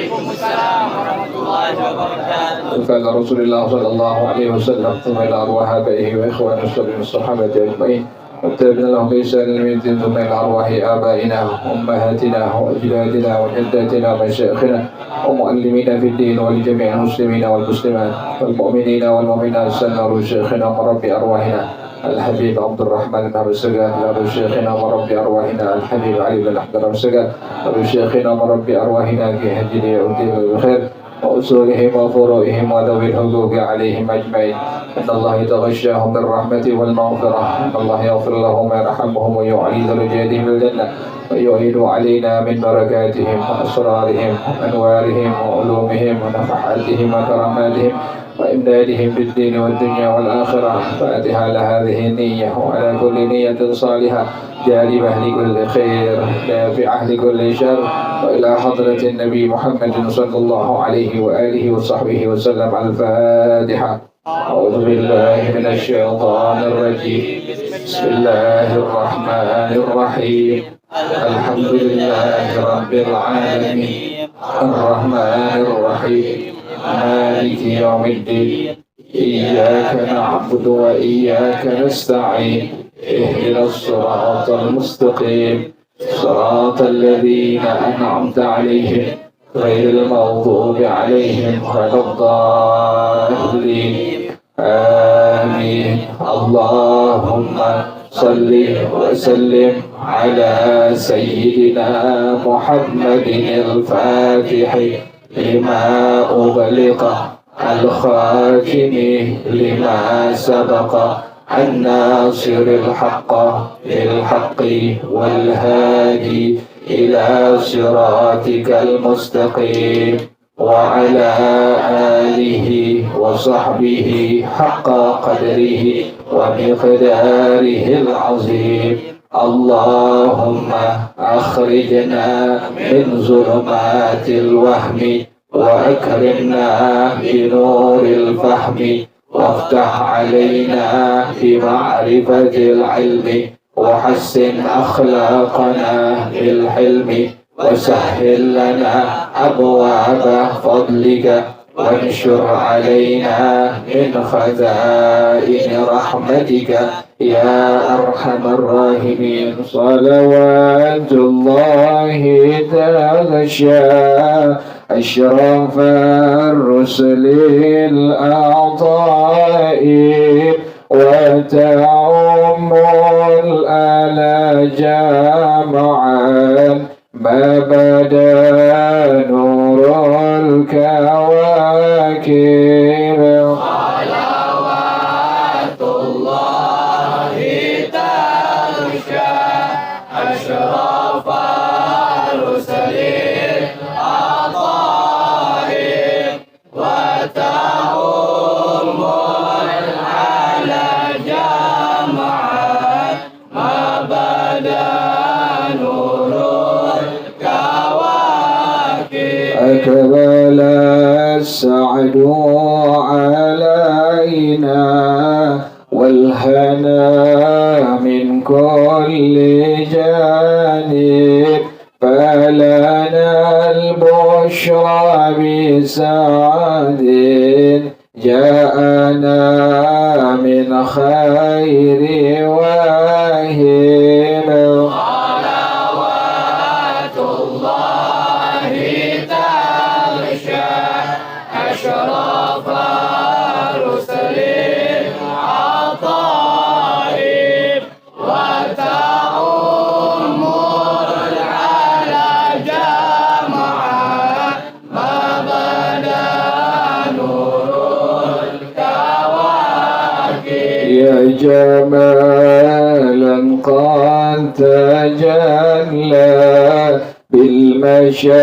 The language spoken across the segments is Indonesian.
Waalaikumsalam warahmatullahi wabarakatuh. قال رسول الله صلى الله عليه وسلم ثم إلى أرواح آبائه وإخوانه الصحابة أجمعين واتبعنا لهم بإحسان إلى الدين ثم إلى أرواح آبائنا وأمهاتنا وأجدادنا وجداتنا ومشايخنا ومعلمينا في الدين ولجميع المسلمين والمسلمات والمؤمنين والمؤمنات سنة شيخنا ورب أرواحنا الحبيب عبد الرحمن بن عبد السجاد أبو شيخنا ورب أرواحنا الحبيب علي بن أحمد بن السجاد أبو شيخنا ورب أرواحنا في هديه يؤديه بالخير وأصولهم وفروعهم وذوي الحقوق عليهم أجمعين إن الله يتغشاهم بالرحمة والمغفرة إن الله يغفر لهم ويرحمهم ويعلي درجاتهم بالجنة ويعيد علينا من بركاتهم وأسرارهم وأنوارهم وعلومهم ونفحاتهم وكراماتهم وإمدادهم بالدين والدنيا والآخرة. فاتحة لهذه النية وعلى كل نية صالحة جالبة لكل خير دافعة لكل شر وإلى حضرة النبي محمد صلى الله عليه وآله وصحبه وسلم. الفاتحة. أعوذ بالله من الشيطان الرجيم. بسم الله الرحمن الرحيم. الحمد لله رب العالمين الرحمن الرحيم مالك يوم الدين إياك نعبد وإياك نستعين اهدنا الصراط المستقيم صراط الذين أنعمت عليهم غير المغضوب عليهم ولا الضالين آمين. اللهم صل وسلم على سيدنا محمد الفاتح لما أغلق الخاتم لما سبق الناصر الحق بالحق والهادي إلى صراطك المستقيم وعلى آله وصحبه حق قدره ومقداره العظيم. اللهم أخرجنا من ظلمات الوهم وأكرمنا بنور الفهم وافتح علينا بمعرفة العلم وحسن أخلاقنا بالحلم وسهل لنا أبواب فضلك وانشر علينا من خزائن رحمتك يا أرحم الراحمين. صلوات الله تغشى أشرف الرسل الأعطاء وتعم الآل جامعا ما بدا نور الكواكب. صلوات الله تغشى أشرف الرسل الأعطاء وتعم الأعلى جامعا ما بدا نور الكواكب. أقبل السعد علينا والهنا من كل جانب فلنا البشرى بسعد جاءنا من خير واهب. صلوات الله تغشى أشرف الرسل العطاء وتعم العلا جامعا ما بدا نور الكواكب. يا جمالا قد تجلى بالمشارق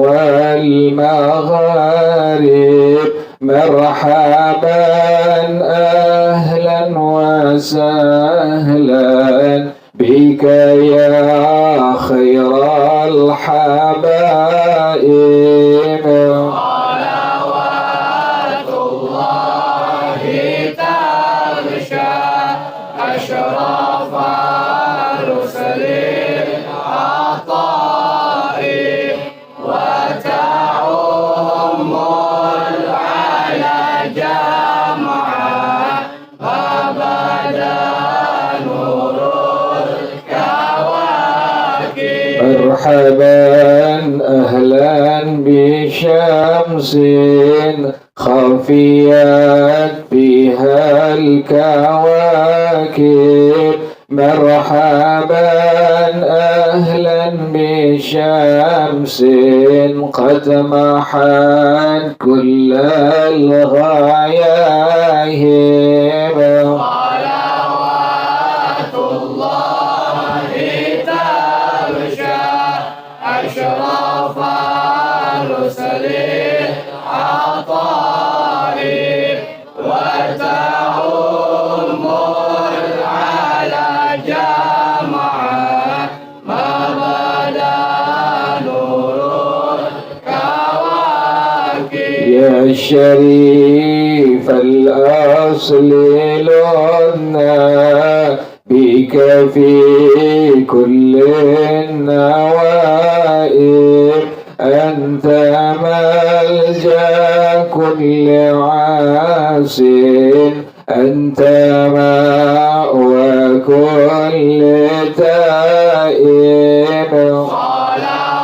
والمغارب مرحبا أهلا وسهلا بك يا خير الحبائب. صلوات الله تغشى أشرف الرسل العطاء مرحبا أهلا بشمس خفيت بها الكواكب مرحبا أهلا بشمس قد محت كل الغياهب صلوات الله تغشى أشرف الرسل عطائب وتعم على جمعا ما بدا نور كواكب يا شريف الأصل لنا بك في كل النوائب أنت ملجأ كل عاص أنت مأوى كل تائب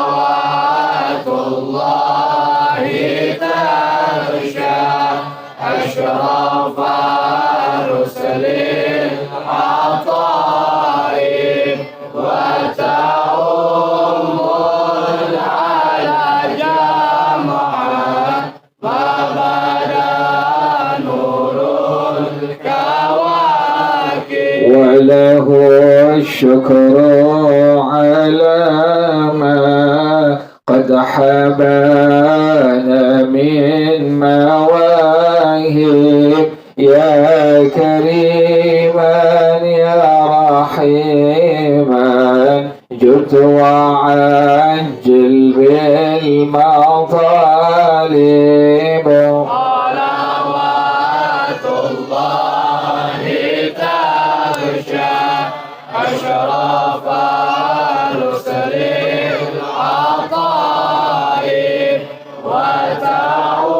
صلوات الله تغشى أشرف الرسل عطائب وتعم على جمعا ما بدا نور الكواكب وله الشكر على ما قد حبانا من مواهب يا كريما يا رحيما جد وعجل بالمطالب صلوات الله تغشى أشرف الرسل عطائب وتعم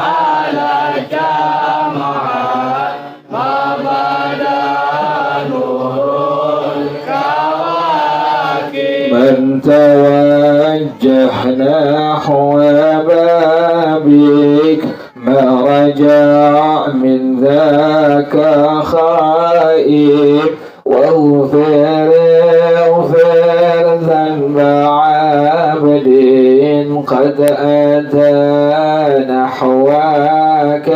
على جمعا ما بدا نور الكواكب من توجه نحو بابك ما رجع من ذاك خائب واغفر ذنب عبد قد أتى نحوك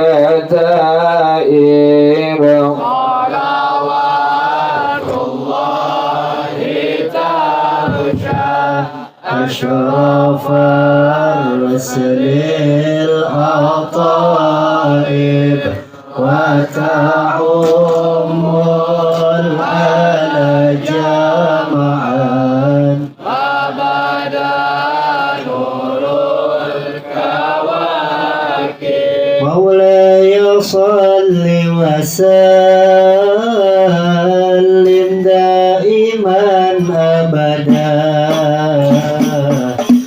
تائب صلوات الله تغشى أشرف الرسل العطائب وتعم على جمعا ما بدا نور الكواكب مولاي صل وسلم دائما أبدا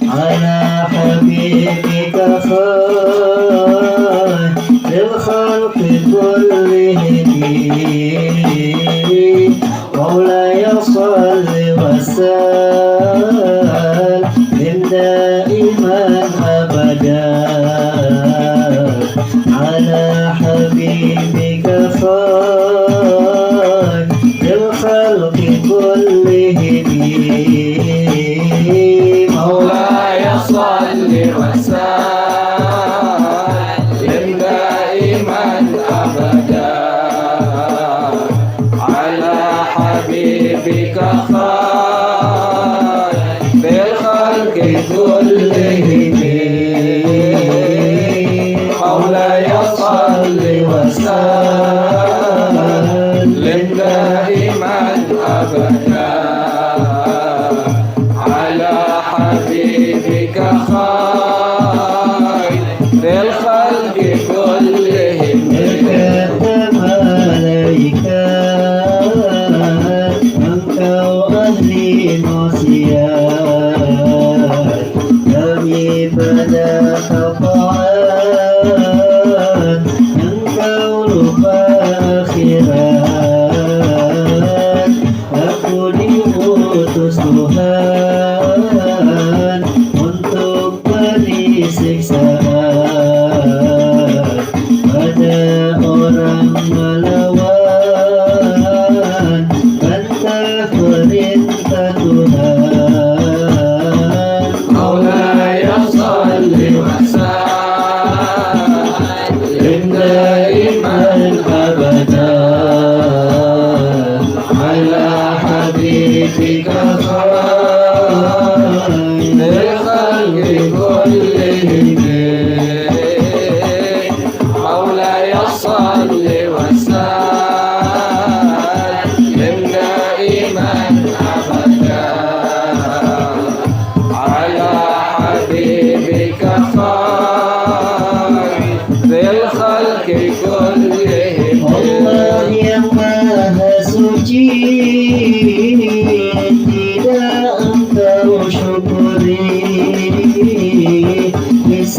على حبيبك خير الخلق كلهم مولاي صل وسلم دائما أبدا على حبيبك خير الخلق كلهم مولاي صل وسلم دائما أبدا على حبيبك خير الخلق كلهم مولاي صل وسلم دائما أبدا على حبيبك خير الخلق كلهم كتب عليك أنت وأهلي نصيان يومي بدا خطعان أنت ولف آخران أكون تسلها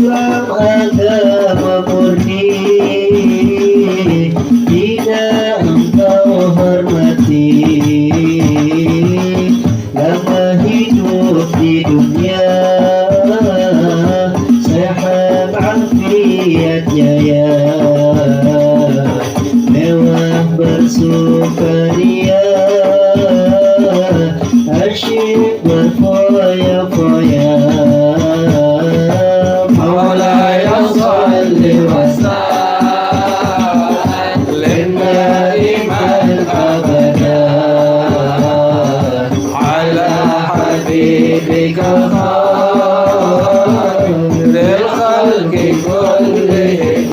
Islam agama murni, tidak engkau hormati. Lama hidup di dunia, sehat afiat jaya, mewah bersukaria, asyik berfoya-foya. مولاي صل وسلم دائما أبدا على حبيبك خير الخلق كلهم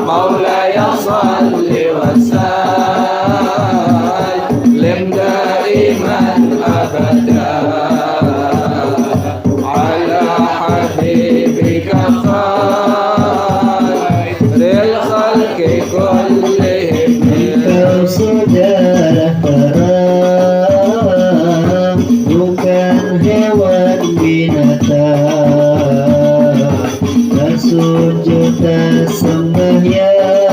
مولاي صل وسلم دائما أبدا على حبيبك خير الخلق كلهم. Engkau saudara terang, bukan hewan binatang. Bersujud dan sembahyang,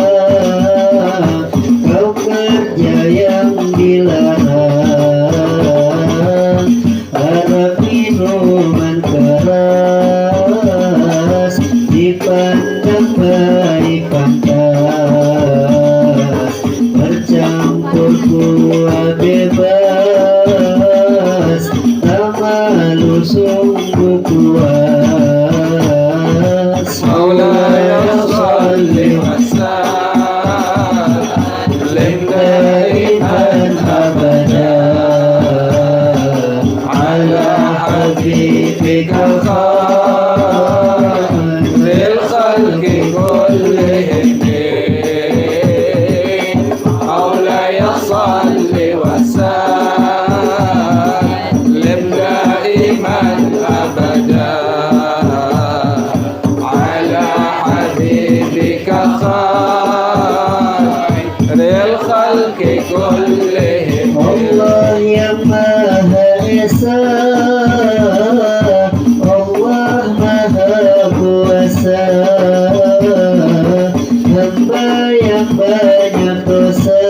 kau kerja yang dilarang. Harap minuman keras, dipandang baik pantas. Bercampur kuah bebas, tak malu sungguh puas. مولاي صل وسلم دائما أبدا على حبيبك خير الخلق كلهم مولاي صل وسلم دائما أبدا على حبيبك خير الخلق كلهم. Allah yang Maha Esa, Allah Maha Kuasa, hamba yang banyak dosa,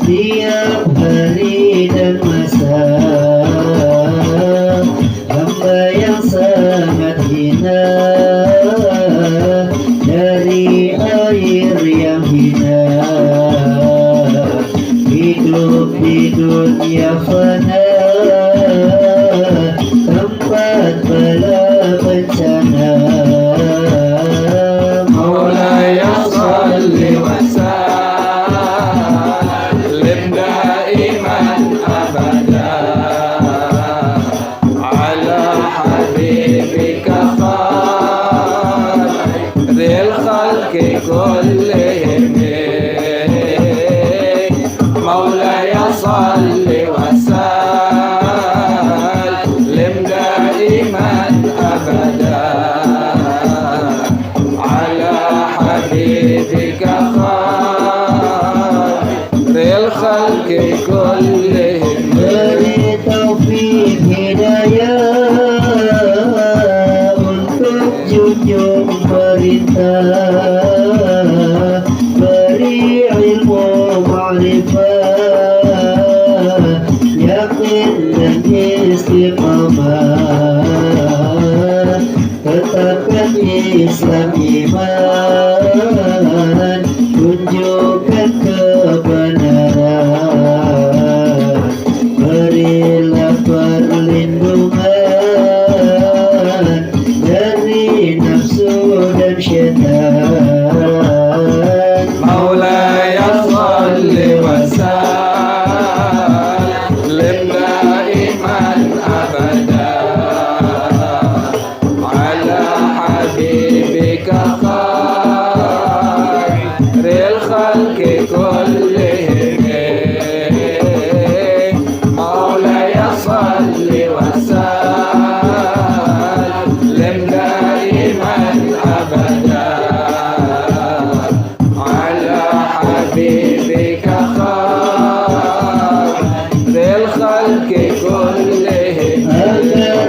tiap hari dan masa, hamba yang sangat hina, dari air yang hina. Hidup di dunia fana, tempat bala bencana. مولاي صل وسلم دائما أبدا على حبيبك خير الخلق كلهم مولاي صل وسلم دائما أبدا على حبيبك خير الخلق كلهم. Beri taufik hidayah untuk junjung perintah, beri ilmu ma'rifah, yakin dan istiqamah. Tetapkan Islam iman, tunjukkan kebenaran, berilah perlindungan dari nafsu dan syaitan. مولاي صل وسلم دائما أبدا على حبيبك خير الخلق كلهم مولاي صل وسلم دائما أبدا على حبيبك خير الخلق كلهم. Agar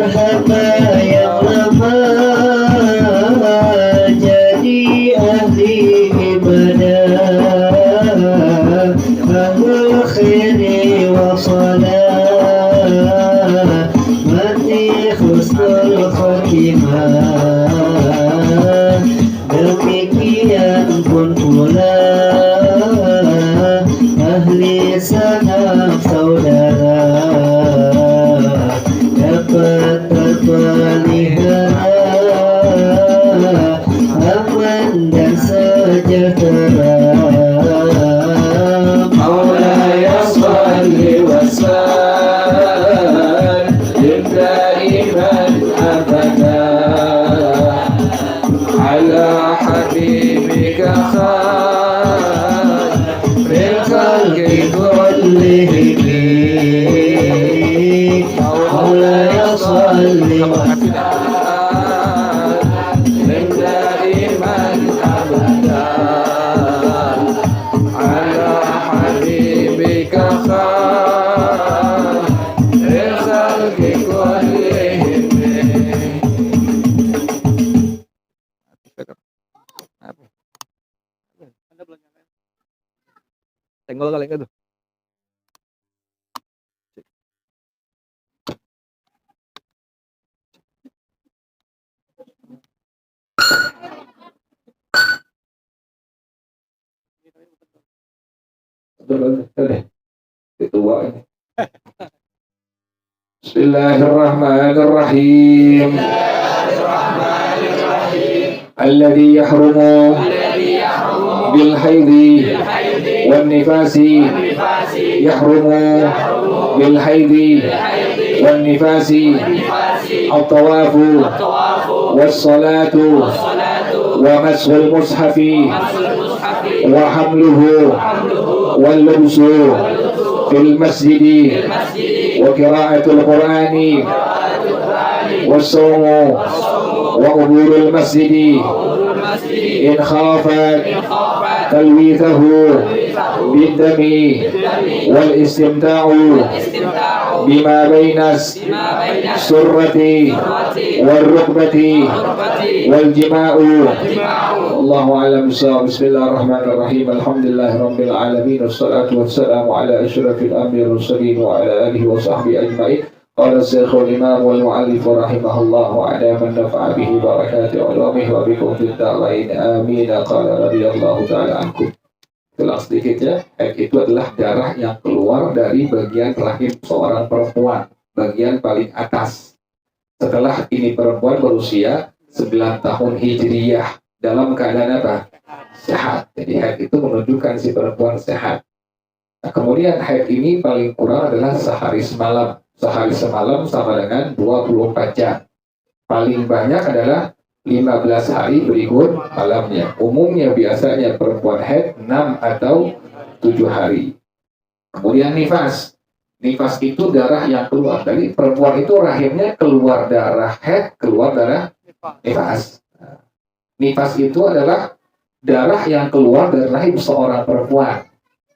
Senggol kali itu. Ketua ini. Bismillahirrahmanirrahim. Alladhi yahrumu bil haidi wan nifasi yahrumu bil haidi wan nifasi at-tawafu was-salatu wa mas'ul mushafi wa hamluhu wal lubsu fil masjidi wa qira'atul qur'ani was-sawmu wa umurul masjidi in khafat talwithahu bid-dami wal istimta'u bima bainas surrati wal rukbati wal jima'u. Allahu a'lam bissawab. Bismillahirrahmanirrahim. Alhamdulillahirabbil alamin wassalatu wassalamu ala asyrafil anbiya'i wal mursalin wa ala alihi wa sahbihi ajma'in. Qala Syekhul Imam wal Mu'allif rahimahullah wa ala man nafa'a bihi barakati ulumihi wa bikum fid darain amin. Qala radhiyallahu ta'ala ankum. Jelas sedikit ya, haid itu adalah darah yang keluar dari bagian rahim seorang perempuan, bagian paling atas. Setelah ini perempuan berusia 9 tahun hijriyah dalam keadaan apa? Sehat. Jadi haid itu menunjukkan si perempuan sehat. Nah, kemudian haid ini paling kurang adalah sehari semalam. Sehari semalam sama dengan 24 jam. Paling banyak adalah 15 hari berikut malamnya. Umumnya biasanya perempuan haid 6 atau 7 hari. Kemudian nifas. Nifas itu darah yang keluar. Dari perempuan itu rahimnya keluar darah haid, keluar darah nifas. Nifas itu adalah darah yang keluar dari rahim seorang perempuan.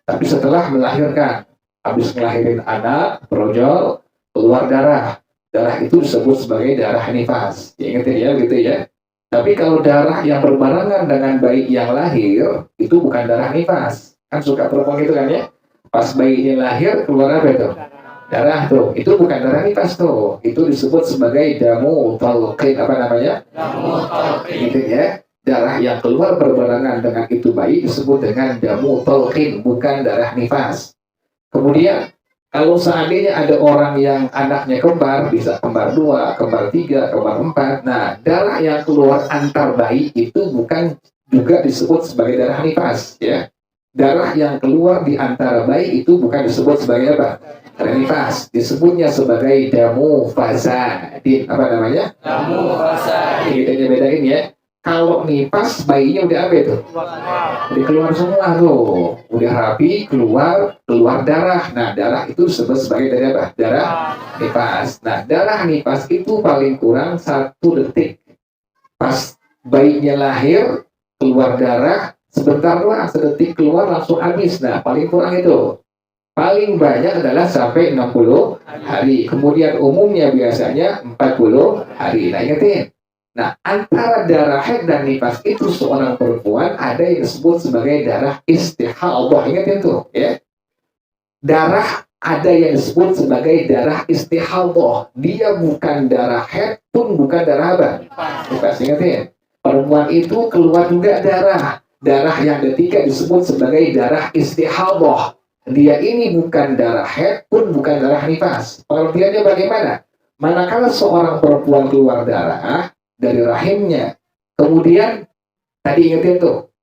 Tapi setelah melahirkan, habis melahirin anak, brojol, keluar darah. Darah itu disebut sebagai darah nifas. Ya, ingat ya, gitu ya. Tapi kalau darah yang berbarengan dengan bayi yang lahir, itu bukan darah nifas. Kan suka perempuan gitu kan ya. Pas bayinya lahir, keluar apa itu? Darah tuh. Itu bukan darah nifas tuh. Itu disebut sebagai damu talqin. Apa namanya? Damu talqin. Gitu ya. Darah yang keluar berbarengan dengan itu bayi disebut dengan damu talqin, bukan darah nifas. Kemudian, kalau seandainya ada orang yang anaknya kembar, bisa kembar 2, kembar 3, kembar 4. Nah, darah yang keluar antar bayi itu bukan juga disebut sebagai darah nifas, ya. Darah yang keluar di antara bayi itu bukan disebut sebagai apa? Darah nifas. Disebutnya sebagai damu fasadin. Apa namanya? Damu fasadin. Kita bedain ya. Kalau nifas bayinya udah apa itu? Udah keluar semua tuh, udah rapi, keluar darah. Nah, darah itu disebut sebagai darah apa? Darah nifas. Nah, darah nifas itu paling kurang 1 detik. Pas bayinya lahir, keluar darah, sebentar doang, sedetik keluar langsung habis. Nah, paling kurang itu. Paling banyak adalah sampai 60 hari. Kemudian umumnya biasanya 40 hari. Nah, ingetin. Nah, antara darah haid dan nifas itu seorang perempuan ada yang disebut sebagai darah istihadah. Ingat itu, ya. Darah ada yang disebut sebagai darah istihadah. Dia bukan darah haid pun bukan darah apa? Nifas. Ingat ya. Perempuan itu keluar juga darah. Darah yang ketiga disebut sebagai darah istihadah. Dia ini bukan darah haid pun bukan darah nifas. Pengertiannya bagaimana? Manakala seorang perempuan keluar darah dari rahimnya, kemudian tadi ingetin tuh,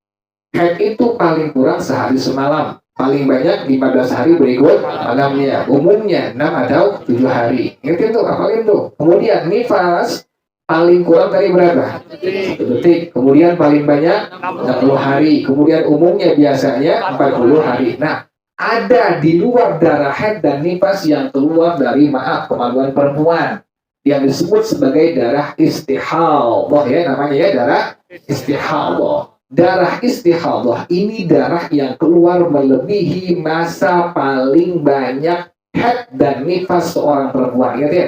haid itu paling kurang sehari semalam, paling banyak 15 hari berikut malamnya, umumnya 6 atau 7 hari. Ingetin tuh, hafalin tuh. Kemudian nifas paling kurang tadi berapa? 1 detik. Kemudian paling banyak 60 hari. Kemudian umumnya biasanya 40 hari. Nah, ada di luar darah haid dan nifas yang keluar dari kemaluan perempuan yang disebut sebagai darah istihadah, ya, namanya ya, darah istihadah. Darah istihadah ini darah yang keluar melebihi masa paling banyak haid dan nifas seorang perempuan. Ingat ya,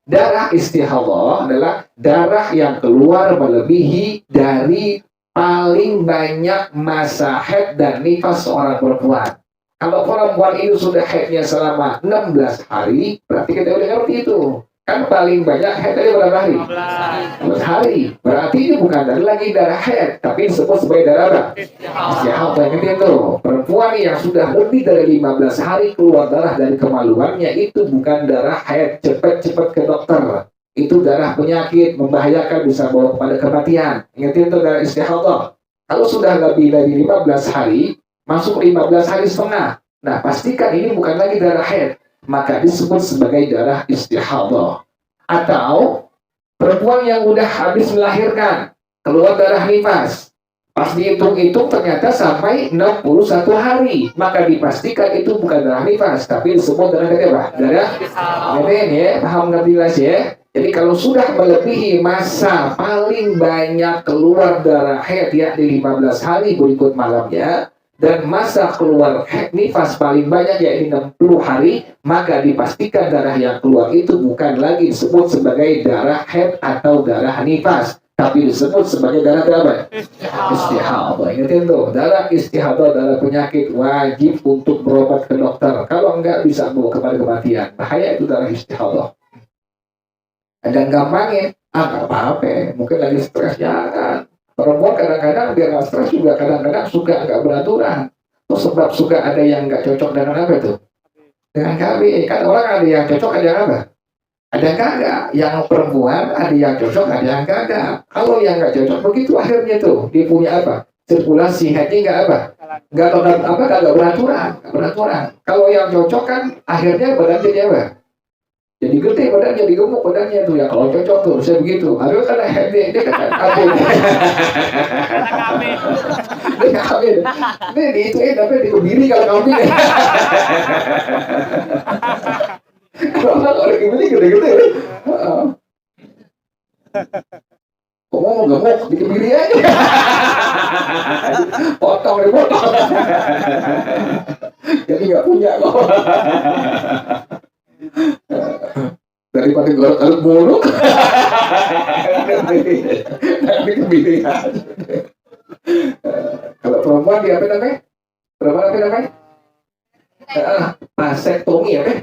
darah istihadah adalah darah yang keluar melebihi dari paling banyak masa haid dan nifas seorang perempuan. Kalau perempuan itu sudah haidnya selama 16 hari, berarti kita udah ngerti itu. Kan paling banyak haid tadi berapa hari? 15 hari. Berarti itu bukan lagi darah haid, tapi disebut sebagai darah apa? Istihadah. Ingat itu. Perempuan yang sudah lebih dari 15 hari keluar darah dari kemaluannya itu bukan darah haid. Cepat-cepat ke dokter. Itu darah penyakit, membahayakan, bisa bawa kepada kematian. Ingat itu darah istihadah. Kalau sudah lebih dari 15 hari, masuk 15 hari setengah. Nah, pastikan ini bukan lagi darah haid, maka disebut sebagai darah istihadah. Atau perempuan yang udah habis melahirkan, keluar darah nifas. Pas dihitung-hitung ternyata sampai 61 hari, maka dipastikan itu bukan darah nifas, tapi disebut darah apa? Darah haid ya, paham nggak jelas ya? Jadi kalau sudah melebihi masa paling banyak keluar darah haid yakni 15 hari berikut malamnya, dan masa keluar haid nifas paling banyak yakni 60 hari, maka dipastikan darah yang keluar itu bukan lagi disebut sebagai darah haid atau darah nifas, tapi disebut sebagai darah apa? Istihadah. Ingatin tuh, darah istihadah, darah penyakit, wajib untuk berobat ke dokter. Kalau enggak bisa bawa kepada kematian. Bahaya itu darah istihadah. Dan gampangnya, nggak apa-apa, mungkin lagi stres, jangan. Perempuan kadang-kadang biar nggak stres juga kadang-kadang suka nggak beraturan. Terus sebab suka ada yang nggak cocok dengan apa itu? Dengan KB. Kan orang ada yang cocok, ada yang apa? Ada yang kagak. Yang perempuan ada yang cocok, ada yang kagak. Kalau yang nggak cocok begitu akhirnya tuh dia punya apa? Sirkulasi hati nggak apa? Nggak apa? Nggak beraturan, nggak beraturan. Kalau yang cocok kan akhirnya badan jadi apa? Jadi gede badan, jadi gemuk badannya tuh ya. Kalau cocok tuh bisa begitu. Aduh kan dia kan kabin. Dia kabin. Ini diituin tapi dikebiri kalau kabin. Kalau dikebiri gede-gede. Kok mau gemuk dikebiri aja. Potong. Jadi nggak punya kok. Daripada garuk-garuk mulu. Nanti kebirian. Kalau perempuan dia apa namanya? Perempuan apa namanya? Vasektomi apa?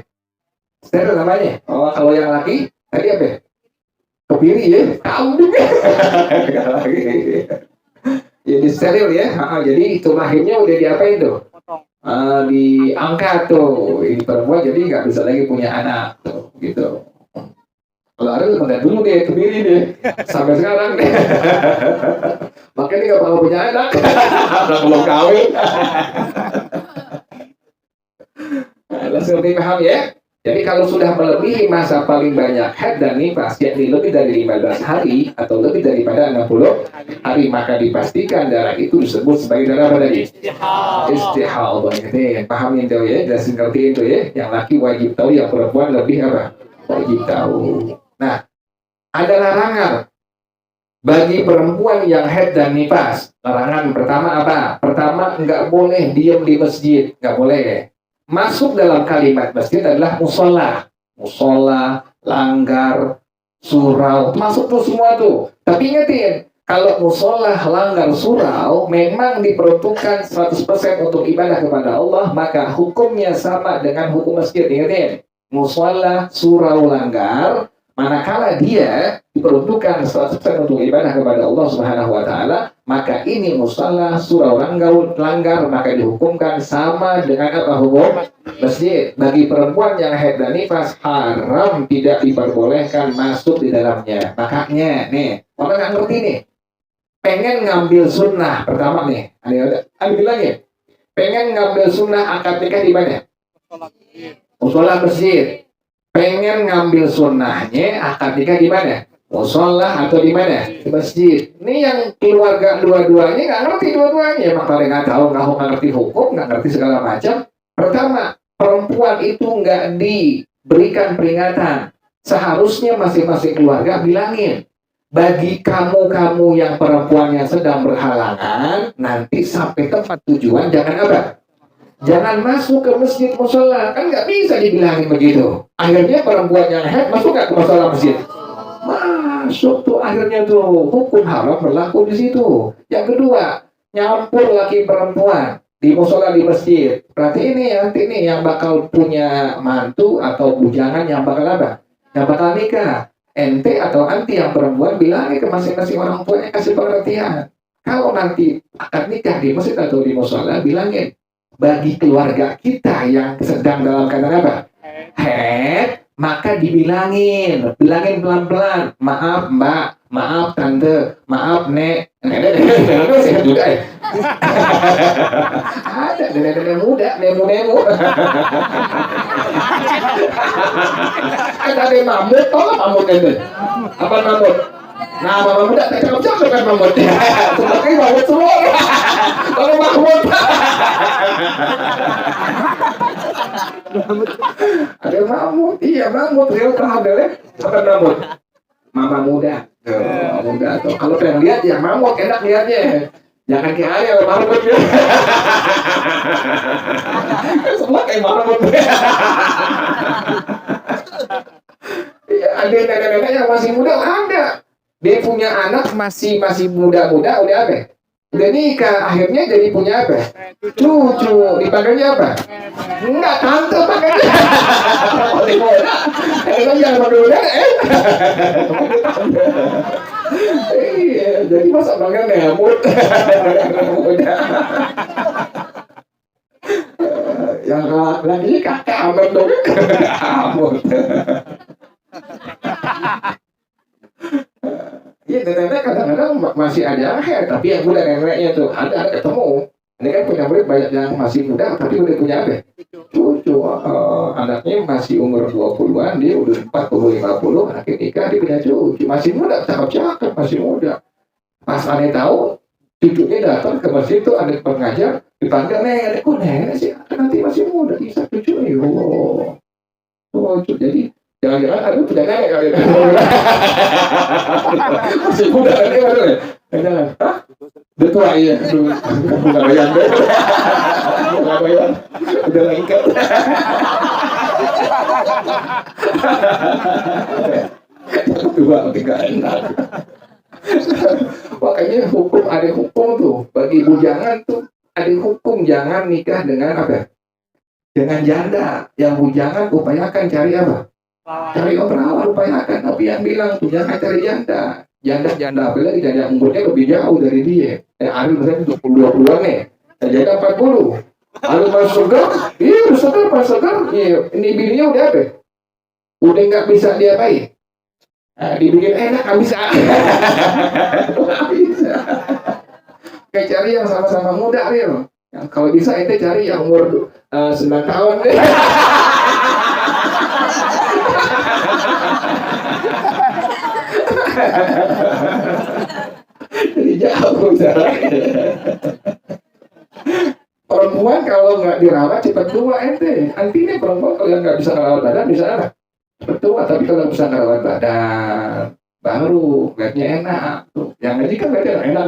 Steril namanya. Oh, kalau yang laki tadi apa? Kebiri ya? Tahu juga. Jadi steril ya. Jadi itu lahirnya udah diapain tuh? Diangkat tuh. Ini perempuan jadi nggak bisa lagi punya anak tuh, gitu. Kalau Ariel udah dulu deh, kebiri deh, sampai sekarang deh. Makanya dia nggak mau punya anak, udah belum kawin. Langsung dipaham ya. Jadi kalau sudah melebihi masa paling banyak haid dan nifas, yakni lebih dari 15 hari atau lebih daripada 60 hari, maka dipastikan darah itu disebut sebagai darah apa tadi? Istihadah. Paham itu ya, dan ngerti itu ya. Yang laki wajib tahu, yang perempuan lebih apa? Wajib tahu. Nah, ada larangan bagi perempuan yang haid dan nifas. Larangan pertama apa? Pertama, nggak boleh diam di masjid, nggak boleh. Masuk dalam kalimat masjid adalah musola, langgar, surau, masuk tuh semua tuh. Tapi ingetin, kalau musola, langgar, surau memang diperuntukkan 100% untuk ibadah kepada Allah, maka hukumnya sama dengan hukum masjid. Ingetin, musola, surau, langgar, manakala dia diperuntukkan 100% untuk ibadah kepada Allah Subhanahu wa taala, maka ini musola, surau, langgar, maka dihukumkan sama dengan apa hukum masjid. Bagi perempuan yang haid dan nifas haram, tidak diperbolehkan masuk di dalamnya. Makanya nih, orang nggak ngerti nih, pengen ngambil sunnah pertama nih, ada bilang ya, pengen ngambil sunnah akad nikah di mana? Musola masjid. Pengen ngambil sunnahnya akad nikah di mana? Musola atau di mana? Di masjid. Ini yang keluarga dua-duanya nggak ngerti dua-duanya. Maka mereka nggak tahu, nggak ngerti hukum, nggak ngerti segala macam. Pertama, perempuan itu nggak diberikan peringatan. Seharusnya masing-masing keluarga bilangin, bagi kamu yang perempuan yang sedang berhalangan, nanti sampai tempat tujuan jangan apa? Jangan masuk ke masjid musola. Kan nggak bisa dibilangin begitu. Akhirnya perempuan yang haid masuk nggak ke musola masjid? Masuk tuh, akhirnya tuh hukum haram berlaku di situ. Yang kedua, nyampur laki perempuan. di musola di masjid. Berarti ini nanti nih yang bakal punya mantu atau bujangan yang bakal apa? Yang bakal nikah. Ente atau anti yang perempuan bilangnya ke masing-masing orang tuanya, kasih pengertian. Kalau nanti akad nikah di masjid atau di musola, bilangin bagi keluarga kita yang sedang dalam keadaan apa? Head, maka bilangin pelan-pelan. Maaf mbak, maaf tante, maaf nek. Nenek sehat juga ya. Ada nenek-nenek muda, nemu-nemu. Ada mamut, tolong mamut itu. Apa mamut? Nah, mama muda tak cocok dengan mamut. Seperti mamut semua. Kalau mamut. Ada mamut, iya mamut, real ada ya. Apa mamut? Mama muda. Mama muda tuh. Kalau pengen lihat ya mamut, enak lihatnya. Jangan kayak Ariel, mamut ya. Semua kayak mamut. Iya, ada nenek-nenek yang masih muda ada. Dia punya anak masih muda-muda, udah apa? Udah nikah, akhirnya jadi punya apa? Cucu, dipanggilnya apa? Enggak, tante panggilnya. Paling muda. Kan jangan muda, iya, jadi masa panggilnya nyamut. Muda. Yang lagi kakak amat dong. Amut. Iya, nenek kadang-kadang masih ada akhir, tapi yang muda neneknya tuh ada ketemu. Ini kan punya murid banyak yang masih muda, tapi udah punya apa? Cucu. Anaknya masih umur 20-an, dia udah 40-50, anaknya nikah, dia punya cucu. Masih muda, cakep-cakep, masih muda. Pas aneh tahu, cucunya datang ke masjid tuh, ada pengajar, dipanggil, nenek, kok nenek sih? Nanti masih muda, bisa cucunya. Oh, jadi jangan-jangan ada punya nenek kali ini. Masih muda kan dia baru ya? Jangan. Hah? Udah tua iya. Udah bayang deh. Udah bayang. Udah lengket. Tua enggak enak. Makanya ada hukum tuh. Bagi bujangan tuh ada hukum jangan nikah dengan apa? Dengan janda. Yang bujangan upayakan cari apa? Cari perawan upayakan, tapi yang bilang tuh jangan cari janda. Janda apalagi janda umurnya lebih jauh dari dia. Ari misalnya 20-an nih, janda 40. Ari masuk surga, iya masuk surga, iya. Ini bininya udah apa? Udah nggak bisa diapain. Nah, dibikin enak nggak bisa. Nggak bisa. Kayak cari yang sama-sama muda real. Yang kalau bisa ente cari yang umur 9 tahun deh. Jadi jauh jaraknya. Perempuan kalau nggak dirawat cepat tua ente. Artinya perempuan kalau nggak bisa merawat badan bisa apa? Cepat tua. Tapi kalau bisa merawat badan baru lihatnya enak. Tuh. Yang ngaji kan lihatnya enak.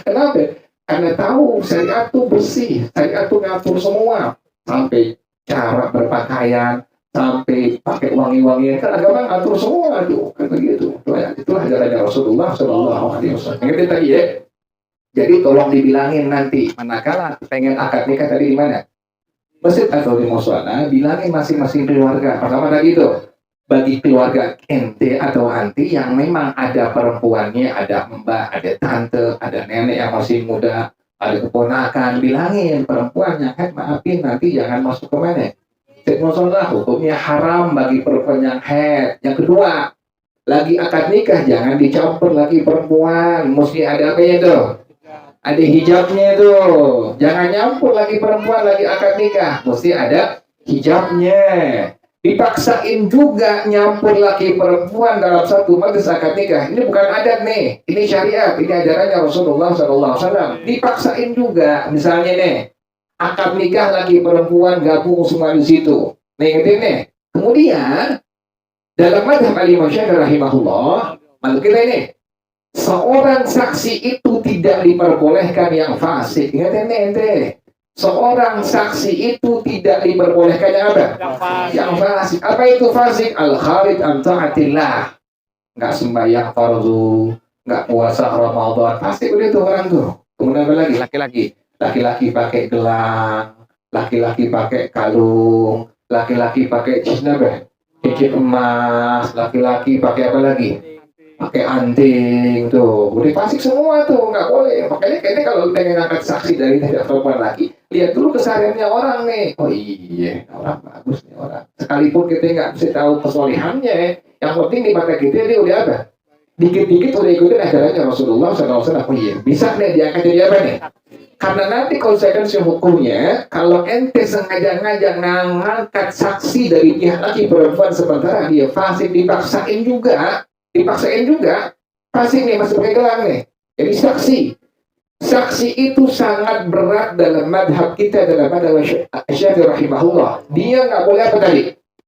Kenapa? Karena tahu syariat tuh bersih, syariat tuh ngatur semua sampai cara berpakaian. Sampai pakai wangi-wangian kan agama ngatur semua tuh kan begitu. Itulah ajarannya Rasulullah Shallallahu Alaihi Wasallam. Ingat tadi ya. Jadi tolong dibilangin nanti manakala pengen akad nikah tadi di mana? Masjid atau di musola, bilangin masing-masing keluarga. Pertama tadi itu bagi keluarga ente atau anti yang memang ada perempuannya, ada mbak, ada tante, ada nenek yang masih muda, ada keponakan, bilangin perempuannya, maafin nanti jangan masuk ke mana? Musola hukumnya haram bagi perempuan yang haid. Yang kedua, lagi akad nikah jangan dicampur lagi perempuan, mesti ada apa ya tuh? Ada hijabnya tuh. Jangan nyampur lagi perempuan lagi akad nikah, mesti ada hijabnya. Dipaksain juga nyampur laki perempuan dalam satu majelis akad nikah. Ini bukan adat nih, ini syariat, ini ajarannya Rasulullah SAW. Dipaksain juga, misalnya nih. Akad nikah lagi perempuan gabung semua di situ. Nih ngerti nih. Kemudian dalam mazhab Imam Syafi'i rahimahullah, maksud kita ini seorang saksi itu tidak diperbolehkan yang fasik. Ngerti nih ente. Seorang saksi itu tidak diperbolehkan yang apa? Yang fasik. Apa itu fasik? Al-kharij an ta'atillah. Enggak sembahyang fardu, enggak puasa Ramadan. Pasti begitu orang tuh. Kemudian apa lagi? Laki-laki. Laki-laki pakai gelang, laki-laki pakai kalung, laki-laki pakai cincin emas, laki-laki pakai apa lagi? Pakai anting tuh, udah fasik semua tuh, nggak boleh. Makanya kayaknya kalau pengen angkat saksi dari tidak perempuan lagi, lihat dulu kesehariannya orang nih. Oh iya, orang bagus nih orang. Sekalipun kita nggak bisa tahu kesolehannya, yang penting di mata kita dia udah apa? Dikit-dikit udah ikutin ajarannya Rasulullah SAW. Oh iya, bisa nih diangkat jadi apa nih? Karena nanti konsekuensi hukumnya, kalau ente sengaja-ngaja ngangkat saksi dari pihak laki perempuan sementara dia fasik, dipaksain juga fasik nih, masih pakai gelang nih. Jadi saksi itu sangat berat dalam madhab kita, dalam madhab Syafi'i rahimahullah. Dia nggak boleh apa tadi?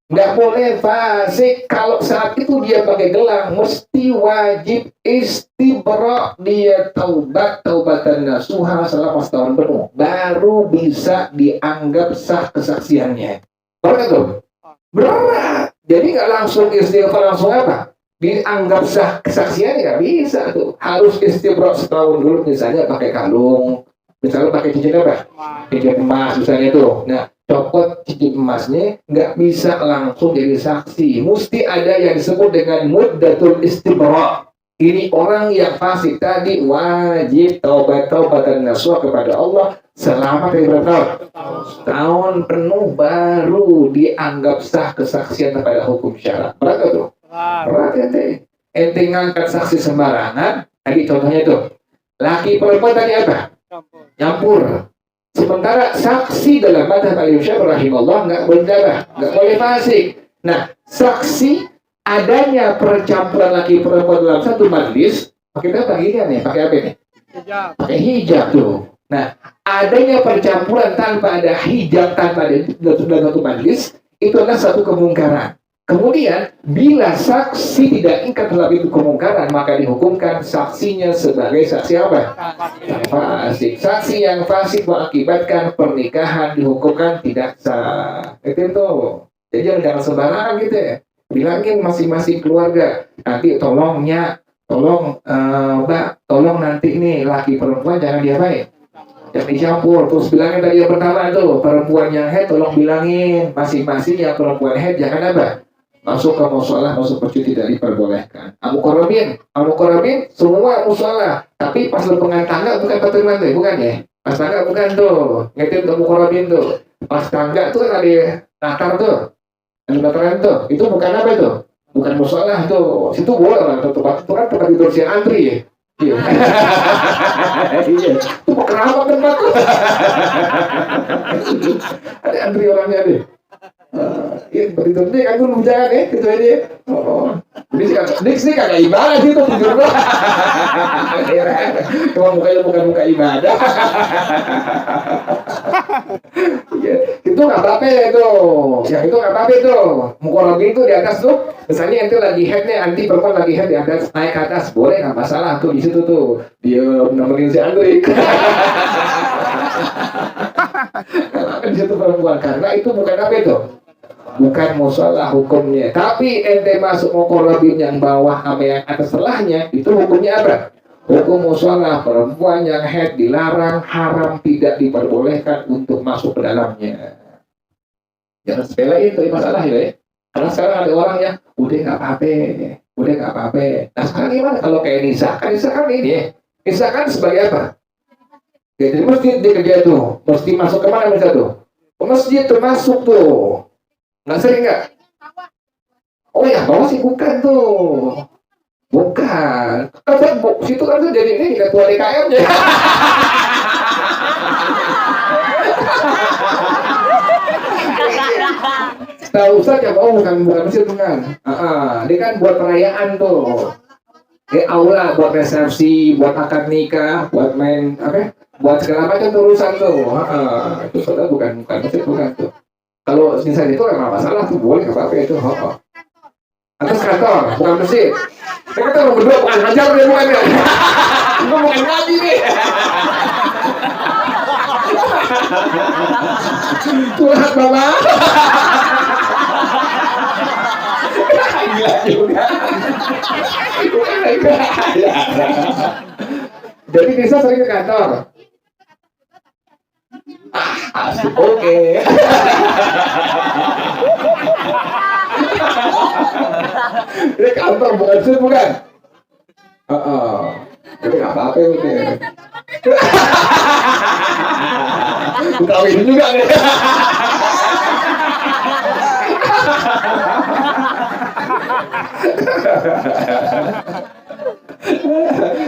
Nggak boleh fasik. Kalau saat itu dia pakai gelang, mesti wajib istibra, dia taubatan nasuha selama setahun penuh, baru bisa dianggap sah kesaksiannya. Berat tuh? Berat. Jadi nggak langsung istighfar, langsung apa? Dianggap sah kesaksiannya nggak bisa tuh. Harus istibra setahun dulu, misalnya pakai kalung, misalnya pakai cincin apa? Cincin emas misalnya tuh. Nah, copot cincin emasnya, nggak bisa langsung jadi saksi. Mesti ada yang disebut dengan muddatul istibra. Ini orang yang fasik tadi wajib taubatan nasuha kepada Allah selama berapa tahun? Setahun penuh baru dianggap sah kesaksian kepada hukum syara. Berapa tuh? Berat ente ngangkat saksi sembarangan. Tadi contohnya tuh, laki perempuan tadi apa? Campur. Sementara saksi dalam madhab Al-Syafi'i rahimahullah nggak boleh fasik. Nah, saksi adanya percampuran laki perempuan dalam satu majlis, kita pakai nih, pakai apa nih? Hijab. Pakai hijab tuh. Nah, adanya percampuran tanpa ada hijab, tanpa ada dalam satu majlis, itu adalah satu kemungkaran. Kemudian, bila saksi tidak ingkar terhadap itu kemungkaran, maka dihukumkan saksinya sebagai saksi apa? Fasik. Saksi yang fasik mengakibatkan pernikahan dihukumkan tidak sah. Itu tuh. Jadi jangan sembarangan gitu ya. Bilangin masing-masing keluarga. Nanti tolong Mbak, tolong nanti nih laki perempuan jangan diapain? Jangan dicampur. Terus bilangin tadi yang pertama tuh, perempuan yang head tolong bilangin masing-masing yang perempuan head jangan apa? Masuk ke musola, masuk ke cuti tidak diperbolehkan. Amukorobin, semua musola. Tapi pas lempengan tangga bukan patungan tuh, bukan ya? Pas tangga bukan tuh, ngetin ke amukorobin tuh. Pas tangga tuh kan ada latar tuh, ada lataran tuh. Itu bukan apa tuh? Bukan musola tuh. Situ boleh lah, tempat itu kan tempat tidur si antri ya. Iya. Iya. Itu keramat tempat tuh. Ada antri orangnya deh. Iya, begitu deh kan gue jangan ya, gitu aja. Oh, ini sih kagak ibadah sih tuh tidur lo. Cuma mukanya bukan muka ibadah. Ya, itu nggak apa-apa ya itu. Yang itu nggak apa-apa itu. Mukorobi itu di atas tuh. Misalnya itu lagi head nih, anti perempuan lagi head di atas, naik ke atas, boleh nggak masalah tuh di situ tuh. Dia nemenin si Andri. Di situ perempuan, karena itu bukan apa itu, bukan musola hukumnya. Tapi ente masuk mukorobin yang bawah sama yang atas setelahnya, itu hukumnya apa? Hukum musola, perempuan yang head dilarang, haram, tidak diperbolehkan untuk masuk ke dalamnya. Jangan sepele itu masalah ya. Karena sekarang ada orang yang udah nggak apa-apa. Nah sekarang gimana kalau kayak Nisa? Kan Nisa kan ini ya. Nisa kan sebagai apa? Ya, jadi masjid dia kerja tuh, mesti masuk ke mana bisa tuh? Ke masjid termasuk tuh. Nggak sering nggak? Oh ya, bawah sih bukan tuh. Bukan. Kan situ kan tuh jadi ini ketua DKM-nya. Tahu saja, bukan masjid bukan. Dia kan buat perayaan tuh. Aula buat resepsi, buat akad nikah, buat main apa? Buat segala macam urusan tuh. Itu sudah bukan masjid bukan tuh. Kalau misalnya itu nggak masalah tuh, boleh nggak apa-apa itu. Atas kantor, bukan masjid. Kita mau berdua bukan ngajar deh, bukan ya. Gue bukan ngaji nih. Curhat bapak. Gila juga. Jadi Nisa sering ke kantor. Asik, oke. Ini kantor bukan sih bukan? Jadi nggak apa-apa ini. Kawin juga nih.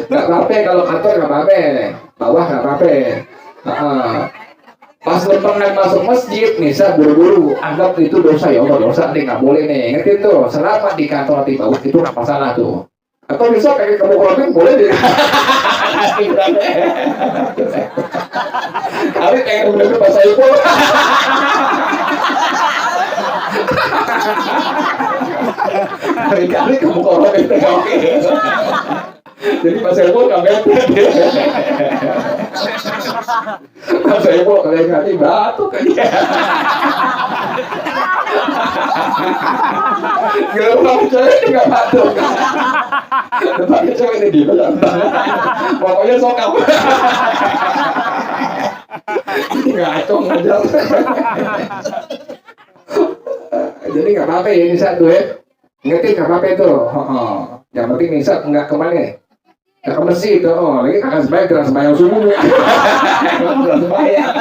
Nggak apa-apa kalau kantor nggak apa-apa, bawah nggak apa-apa. Pas lempengan masuk masjid, Nisa buru-buru anggap itu dosa, ya Allah dosa nih, nggak boleh nih. Ngerti tuh, selama di kantor di bawah itu nggak masalah tuh. Atau bisa kayak kamu kroning boleh deh. Kali kayak bener bahasa ibu. Kali kamu kroning itu oke. Jadi bahasa ibu nggak beda. Bahasa ibu kali batuk aja. Gelombang cewek nggak batuk. Tapi cewek ini gitu ya. Pokoknya sokap. Ngaco ngajar. Jadi nggak apa-apa ya Nisa tuh ya. Ngerti nggak apa-apa itu. Yang penting Nisa nggak kemana. Nggak ke masjid itu. Lagi akan sembahyang subuh. Sembahyang.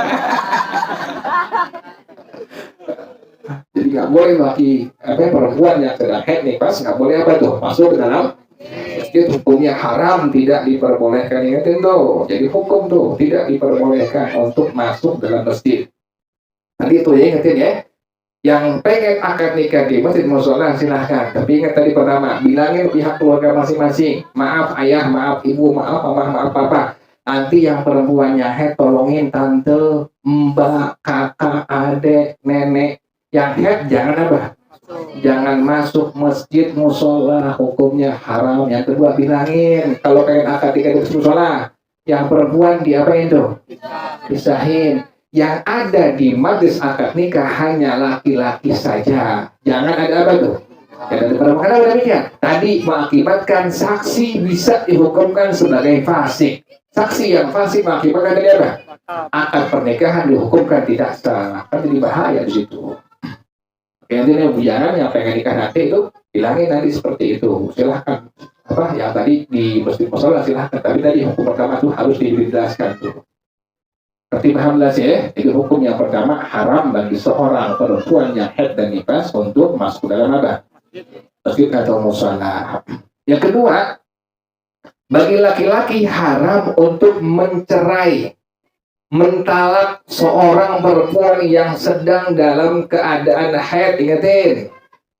Jadi nggak boleh laki perempuan yang sedang haid nih pas nggak boleh apa tuh masuk ke dalam masjid, hukumnya haram, tidak diperbolehkan. Ingatin tuh, jadi hukum tuh tidak diperbolehkan untuk masuk dalam masjid. Tadi itu ya ingetin ya, yang pengen akad nikah di masjid mushola silahkan, tapi ingat tadi pertama bilangin pihak keluarga masing-masing, maaf ayah, maaf ibu, maaf mama, maaf papa. Nanti yang perempuannya haid tolongin tante, mbak, kakak, adek, nenek. Yang head jangan apa? Jangan masuk masjid musola, hukumnya haram. Yang kedua bilangin kalau pengen akad nikah di musola, yang perempuan diapain tuh? Pisahin. Yang ada di majelis akad nikah hanya laki-laki saja. Jangan ada apa tuh? Jangan ada perempuan. Karena demikian. Tadi mengakibatkan saksi bisa dihukumkan sebagai fasik. Saksi yang fasik mengakibatkan tadi apa? Akad pernikahan dihukumkan tidak sah. Kan jadi bahaya di situ. Intinya bujangan yang pengen nikah nanti itu bilangin nanti seperti itu, silahkan apa yang tadi di masjid musola silahkan, tapi tadi hukum pertama itu harus dijelaskan tuh. Berarti paham lah ya, itu hukum yang pertama haram bagi seorang perempuan yang haid dan nifas untuk masuk dalam apa? Masjid atau musola. Yang kedua, bagi laki-laki haram untuk mencerai, mentalak seorang perempuan yang sedang dalam keadaan haid. Ingatin,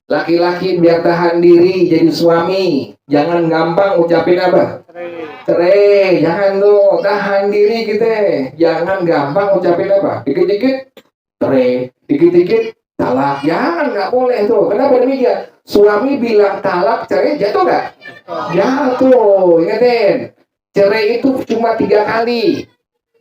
laki-laki biar tahan diri jadi suami, jangan gampang ucapin apa? Cerai. Jangan tuh, tahan diri kita. Jangan gampang ucapin apa? Dikit-dikit cerai, dikit-dikit talak. Jangan, nggak boleh tuh. Kenapa demikian? Suami bilang talak, cerai, jatuh nggak? Jatuh. Ingatin, cerai itu cuma 3 kali.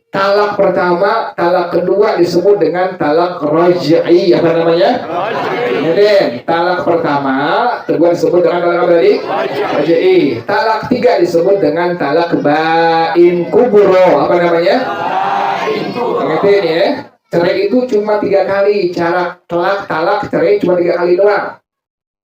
Talak pertama, talak kedua disebut dengan talak raj'i. Apa namanya? Raj'i. Talak pertama, kedua disebut dengan talak apa tadi? Raj'i. Talak 3 disebut dengan talak ba'in kubro. Apa namanya? Ingatin ya. Cerai itu cuma 3 kali. Cara talak cerai cuma 3 kali doang.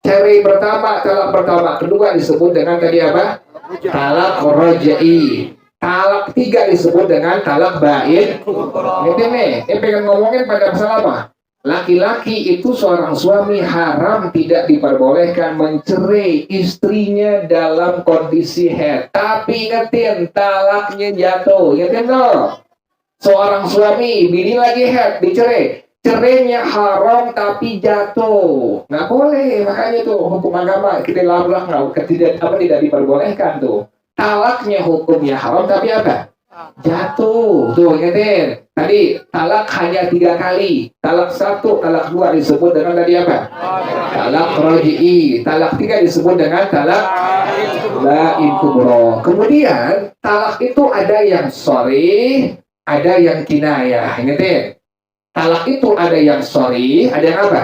Cerai pertama, talak pertama, kedua disebut dengan tadi apa? Talak raj'i. Talak 3 disebut dengan talak ba'in. Ini pengen ngomongin pada masalah apa? Laki-laki itu seorang suami haram tidak diperbolehkan mencerai istrinya dalam kondisi haid. Tapi ingetin, talaknya jatuh. Ingetin tuh. Seorang suami, bini lagi haid, dicerai. Cerainya haram tapi jatuh. Nggak boleh, makanya tuh hukum agama kita larang tidak diperbolehkan tuh. Talaknya hukumnya haram tapi apa? Jatuh. Tuh ingetin. Tadi talak hanya 3 kali. Talak 1, talak 2 disebut dengan tadi apa? Talak raj'i. Talak 3 disebut dengan talak ba'in kubro. Kemudian talak itu ada yang sharih, ada yang kinayah. Ingetin. Talak itu ada yang sharih, ada yang apa?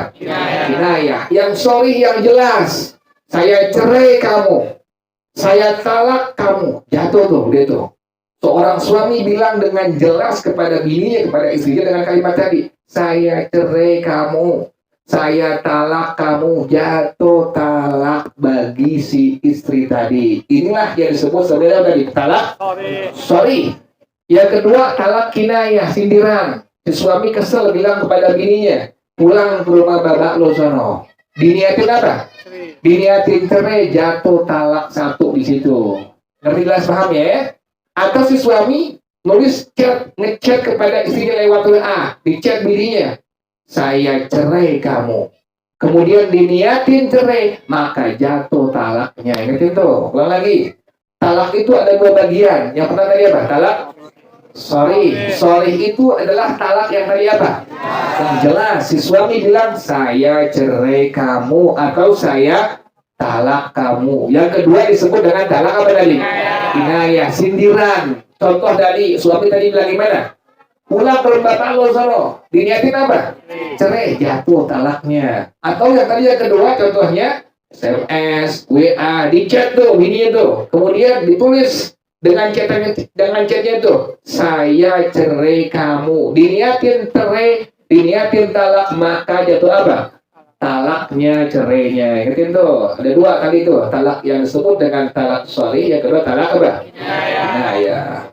Kinayah. Yang sharih yang jelas. Saya cerai kamu. Saya talak kamu, jatuh tuh, dia tuh. Seorang suami bilang dengan jelas kepada bininya, kepada istrinya dengan kalimat tadi, saya cerai kamu, saya talak kamu, jatuh talak bagi si istri tadi. Inilah yang disebut sebenarnya tadi, talak sorry. Yang kedua, talak kinayah, sindiran. Si suami kesel bilang kepada bininya, pulang ke rumah babak lo sono. Diniatin apa? Diniatin cerai, jatuh talak satu di situ. Ngerti jelas paham ya? Atau si suami nulis ngechat kepada istrinya lewat WA, di chat bininya, saya cerai kamu. Kemudian diniatin cerai, maka jatuh talaknya. Ingetin tuh, ulang lagi. Talak itu ada dua bagian. Yang pertama tadi apa? Talak sorry itu adalah talak yang tadi apa? Yang jelas, si suami bilang saya cerai kamu atau saya talak kamu. Yang kedua disebut dengan talak apa tadi? Kinayah, sindiran. Contoh dari suami tadi bilang gimana? Pulang ke bapak lo sono. Diniatin apa? Cerai, jatuh talaknya. Atau yang tadi yang kedua contohnya SMS, WA, di chat tuh, bininya tuh. Kemudian ditulis dengan chatnya tuh, saya cerai kamu. Diniatin cerai, diniatin talak, maka jatuh apa? Talaknya, cerainya. Ingetin tuh, ada dua kali tuh, talak yang disebut dengan talak sorry, yang kedua talak apa? Kinayah.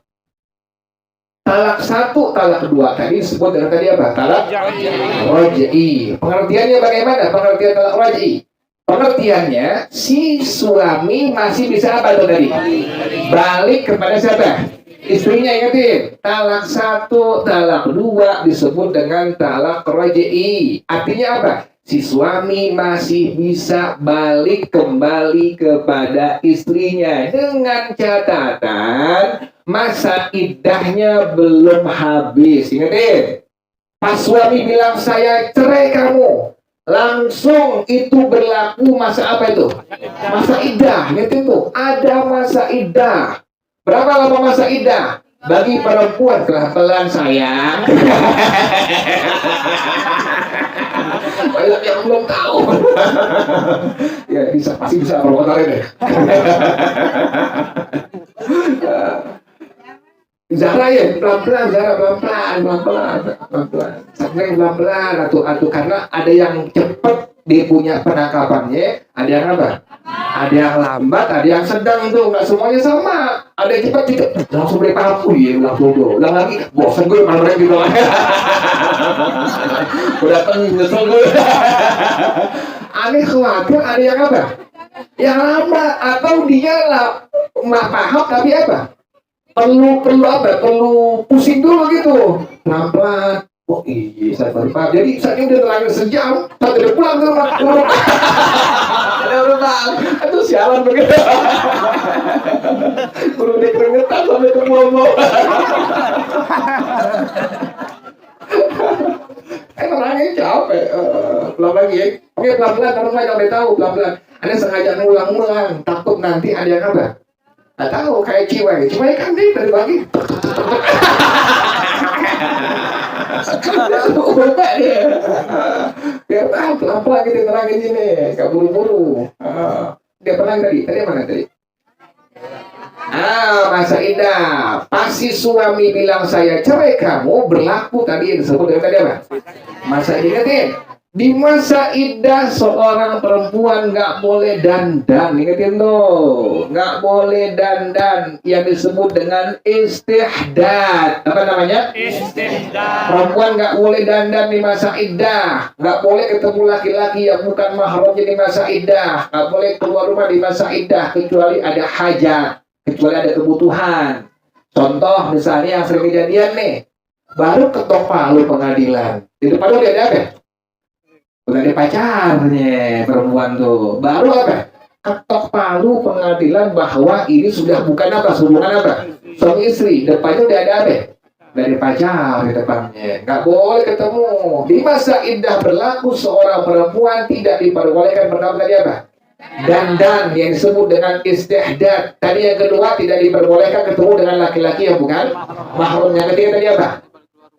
Talak satu, talak kedua tadi disebut dengan tadi apa? Talak raj'i. Pengertiannya bagaimana? Pengertian talak raj'i. Pengertiannya, si suami masih bisa apa tuh tadi? Balik kepada siapa? Istrinya. Ingetin, talak satu, talak dua disebut dengan talak raj'i. Artinya apa? Si suami masih bisa balik kembali kepada istrinya dengan catatan masa iddahnya belum habis. Ingetin, pas suami bilang saya cerai kamu, langsung itu berlaku masa apa itu? Masa iddah. Ingetin tuh, ada masa iddah. Berapa lama masa iddah? Bagi perempuan, pelan sayang. Banyak yang belum tahu. Ya bisa, pasti bisa komentarin deh. Zara ya, pelan-pelan, Zara pelan-pelan. Sampai pelan-pelan, atuh karena ada yang cepat dia punya penangkapannya, ada yang apa? Ada yang lambat, ada yang sedang itu, nggak semuanya sama. Ada yang cepat juga, langsung beri paham, ya langsung tuh. Ulang lagi, bosan gue malam gitu. Udah nyesel gue. Aneh khawatir ada yang apa? Yang lambat atau dia lah paham tapi apa? Perlu apa? Perlu pusing dulu gitu. Pelan-pelan. Oh iya, saya baru paham. Jadi saat ini udah terlalu sejam, saya udah pulang ke rumah. Ada orang, aduh sialan begitu. Kurang keringetan sampai ke mual-mual. Orangnya capek. Pelan lagi ya. Oke, pelan-pelan, orang lain udah tahu pelan-pelan. Ada sengaja ngulang-ngulang, takut nanti ada yang apa? Nggak tahu, kayak ciwek kan dia berbagi. Ubah dia. Biar tahu pelan-pelan kita terangin sini, nggak buru-buru. Dia pernah tadi mana tadi? Masa iddah. Pasti suami bilang saya cerai kamu, berlaku tadi yang disebut dengan tadi apa? Masa iddah. Di masa iddah seorang perempuan nggak boleh dandan. Ingetin tuh, nggak boleh dandan yang disebut dengan istihdad. Apa namanya? Istihdad. Perempuan nggak boleh dandan di masa iddah. Nggak boleh ketemu laki-laki yang bukan mahramnya di masa iddah. Nggak boleh keluar rumah di masa iddah kecuali ada hajat, kecuali ada kebutuhan. Contoh misalnya yang sering kejadian nih, baru ketok palu pengadilan. Di depan lu ada apa? Udah ada pacarnya perempuan tuh. Baru apa? Ketok palu pengadilan bahwa ini sudah bukan apa? Hubungan apa? Suami istri. Depannya udah ada apa? Dari pacar di depannya. Nggak boleh ketemu. Di masa iddah berlaku seorang perempuan tidak diperbolehkan pertama tadi apa? Dandan yang disebut dengan istihdad. Tadi yang kedua tidak diperbolehkan ketemu dengan laki-laki yang bukan mahramnya. Ketiga tadi apa?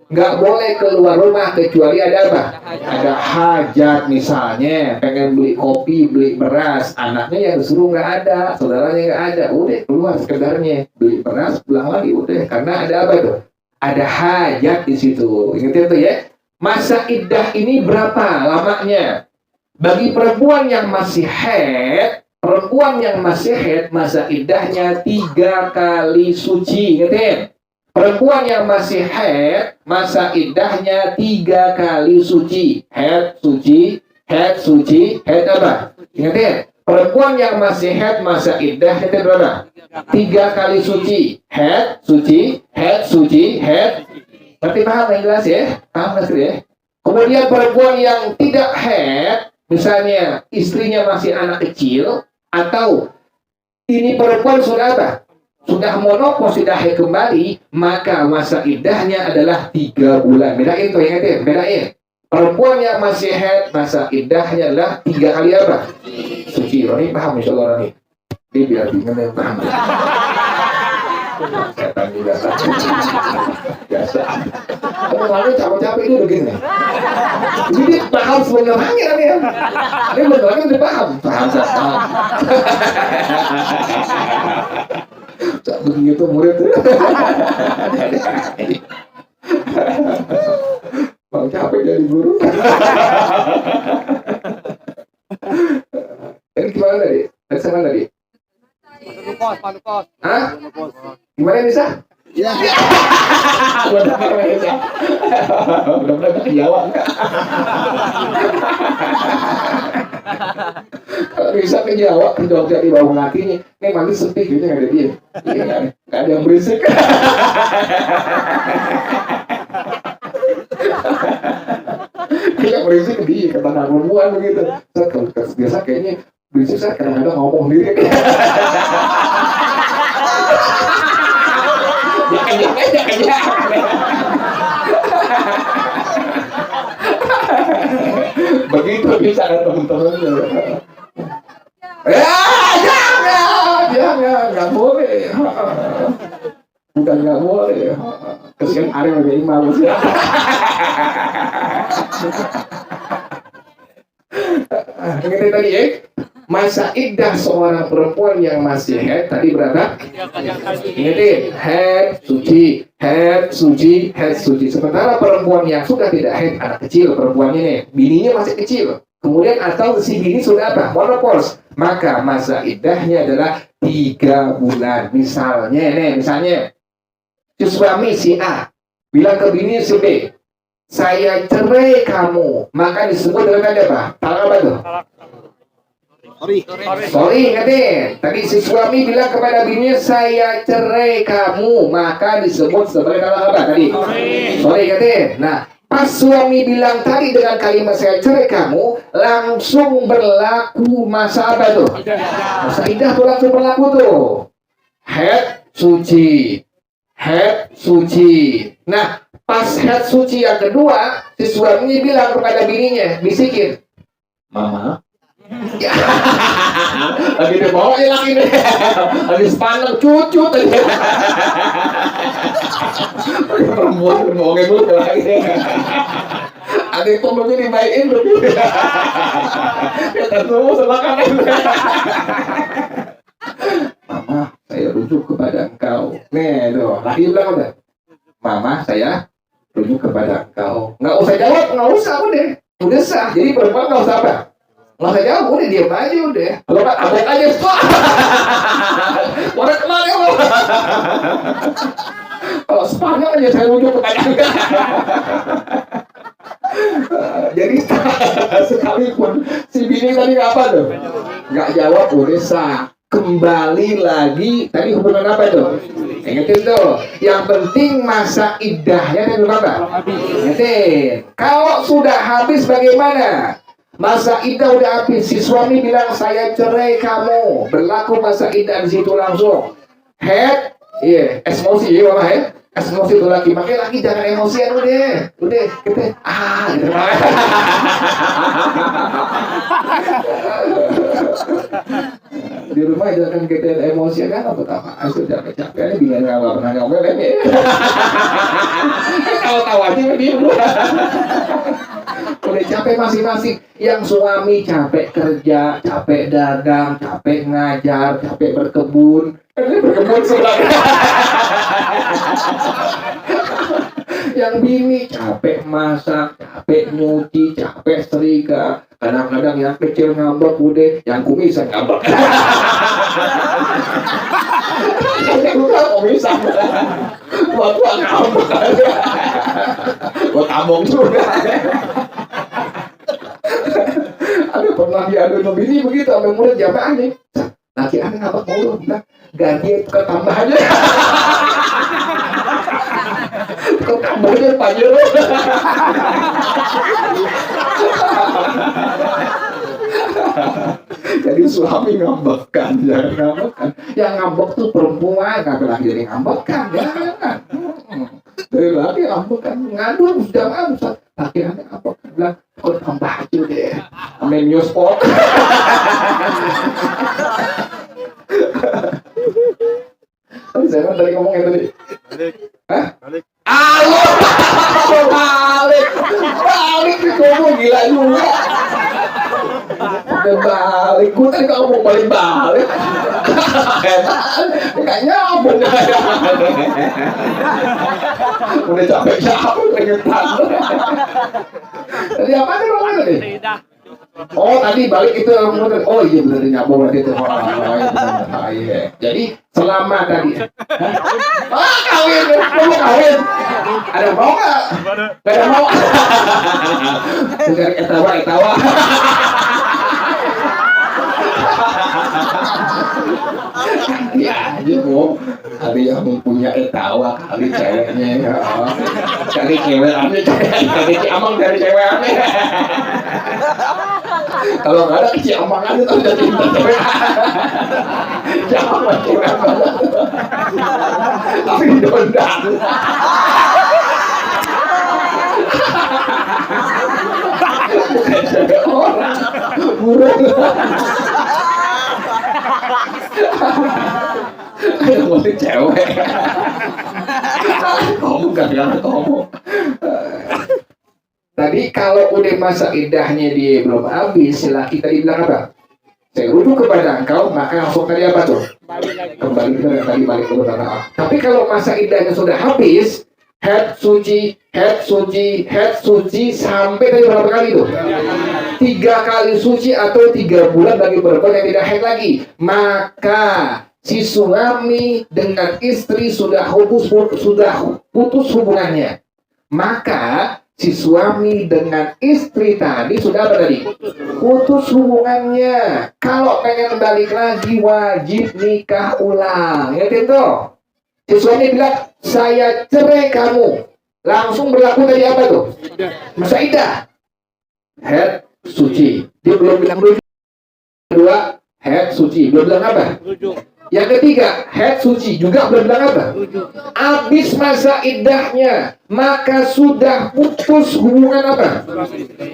nggak boleh keluar rumah kecuali ada apa? Ada hajat, misalnya pengen beli kopi, beli beras, anaknya yang disuruh nggak ada, saudaranya nggak ada, udah keluar sekedarnya beli beras, pulang lagi udah, karena ada apa tuh? Ada hajat di situ. Ingat itu ya. Masa iddah ini berapa lamanya? Bagi perempuan yang masih haid, masa iddahnya 3 kali suci. Ingatin, perempuan yang masih haid, masa iddahnya 3 kali suci. Haid suci, haid apa? Ingatin, perempuan yang masih haid, masa iddahnya berapa? 3 kali suci. Haid suci, haid. Berarti paham yang jelas ya? Paham nggak ya? Kemudian perempuan yang tidak haid, misalnya istrinya masih anak kecil, atau ini perempuan sudah apa? Sudah monopos, sudah haid kembali, maka masa iddahnya adalah 3 bulan. Bedain tuh, ingatin, bedain. Perempuan yang masih haid, masa iddahnya adalah 3 kali apa? Suci. Roni paham insya Allah Roni. Dia biar bingung yang paham. Setan juga. Biasa. Kamu malu capek-capek itu begini. Jadi paham sebenarnya ya. Ini benar-benar udah paham. Begitu murid tuh. Mau capek jadi guru. Tadi gimana tadi? Tadi sama tadi? Pandukos. Hah? Gimana bisa? Ya. Benar-benar bisa jawab. Kalau bisa kejawab, jawab dari bawah kakinya. Ini mandi sepi gitu nggak ada dia. Iya kan? Nggak ada yang berisik. Kita berisik dia kata anak perempuan begitu. Biasa kayaknya berisik saya kadang-kadang ngomong sendiri. Begitu bisa kan teman-temannya. Jangan, nggak boleh. Bukan nggak boleh. Kesian Ariel lebih malu. Ini tadi ya. Masa iddah seorang perempuan yang masih haid tadi berapa? Ingatin, haid suci. Sementara perempuan yang sudah tidak haid, anak kecil perempuannya nih, bininya masih kecil. Kemudian atau si bini sudah apa? Monopause. Maka masa iddahnya adalah 3 bulan. Misalnya si suami si A bilang ke bini si B, saya cerai kamu, maka disebut dengan apa? Talak apa tuh? Sorry, ingatin. Tadi si suami bilang kepada bininya, saya cerai kamu, maka disebut sebagai talak apa tadi? Sorry, ingatin. Nah, pas suami bilang tadi dengan kalimat saya cerai kamu, langsung berlaku masa apa tuh? Masa iddah tuh langsung berlaku tuh. Haid suci. Nah, pas haid suci yang kedua, si suami bilang kepada bininya, bisikin, Mama. Ya. Lagi dibawa ya laki nih. Lagi sepaneng cucu tadi. Perempuan ngomongin dulu lagi. Ada yang pembeli dibaikin dulu. Kita semua sebelah kanan. Mama, saya rujuk kepada engkau. Nih tuh, laki bilang udah. Mama, saya rujuk kepada engkau. Nggak usah jawab, nggak usah udah. Udah sah. Jadi perempuan nggak usah apa? Nggak usah jawab, udah diam aja udah. Kalau nggak abek aja, orang kemana lo? Kalau Spanyol aja saya rujuk kepada engkau. Jadi sekalipun si bini tadi apa tuh? Nggak jawab, udah sah. Kembali lagi tadi hubungan apa tuh? Ingetin tuh. Yang penting masa iddahnya dan apa? Ingetin. Kalau sudah habis bagaimana? Masa iddah udah habis. Si suami bilang saya cerai kamu. Berlaku masa iddah di situ langsung. Head, iya, emosi ya mama ya. Emosi tuh laki. Makanya laki jangan emosian udah. Udah, gitu. Gitu. Di rumah jangan kita emosi kan apa? Asal capek-capeknya bingung nggak pernah ngomel ya. tahu aja dia. Udah capek masing-masing. Yang suami capek kerja, capek dagang, capek ngajar, capek berkebun. Berkebun sebelah. Yang bini capek masak, capek nyuci, capek setrika. Kadang-kadang yang kecil ngambek udah, yang kumisan ngambek. Udah kumisan. Tua-tua ngambek aja. Gua tabung juga. Ada pernah diadu sama bini begitu, sampai murid jamaah nih. Laki aneh ngambek mulu, nah gaji ketambah aja. Ketambahnya Pajero. Jadi suami ngambekkan, jangan ngambekkan. Yang ngambek tuh perempuan, kagak lagi jadi ngambekkan, jangan. Dari laki ngambekkan, ngadu jangan Ustaz. Laki aneh ngambekkan, bilang kau tambah aja deh. Amin newsport. Tapi saya tadi ngomongnya tadi. Hah? Balik ngomong gila juga. Udah balik, gue tadi ngomong balik. Gak nyambung. Udah capek-capek keringetan. Tadi apa sih ngomongnya tadi? Oh tadi balik itu oh iya benar nyambung berarti itu. Iya. Jadi selama tadi. Kawin, mau kawin. Ada mau nggak? Gak ada mau. Dengar ketawa. Ya aja kok. Ada yang mempunyai etawa kali ceweknya. Cari cewek aneh, cari ciamang dari cewek aneh. Kalau nggak ada ciamang aja tuh udah cinta cewek. Ciamang cewek banget. Tapi dondang. Bukan cewek orang, burung. Yang penting cewek. Kamu gak kamu. Tadi kalau udah masa iddahnya dia belum habis, si laki tadi bilang apa? Saya rujuk kepada engkau, maka langsung tadi apa tuh? Kembali kita tadi balik ke tanah. Tapi kalau masa iddahnya sudah habis, head suci sampai tadi berapa kali tuh? 3 kali suci atau 3 bulan bagi perempuan yang tidak haid lagi. Maka si suami dengan istri sudah putus hubungannya. Maka si suami dengan istri tadi sudah apa tadi? Putus hubungannya. Kalau pengen balik lagi wajib nikah ulang. Ingat itu. Si suami bilang, saya cerai kamu. Langsung berlaku tadi apa tuh? Masa iddah. Head suci. Dia belum bilang rujuk. Kedua, head suci. Belum bilang apa? Rujuk. Yang ketiga, head suci. Juga belum bilang apa? Rujuk. Habis masa iddahnya, maka sudah putus hubungan apa?